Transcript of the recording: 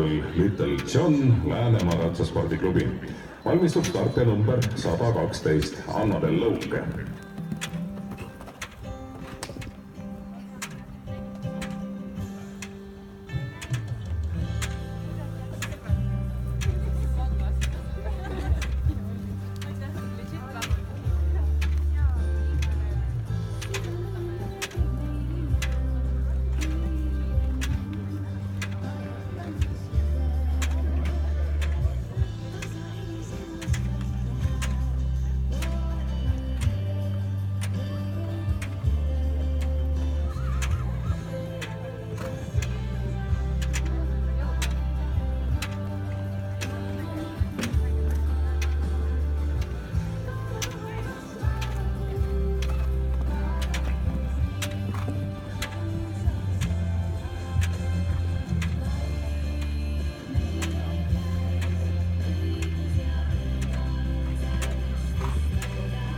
eestvõtul Little John Läänemaa ratsaspordiklubi. Valmistub startija number 112 Anna Del Lõuke.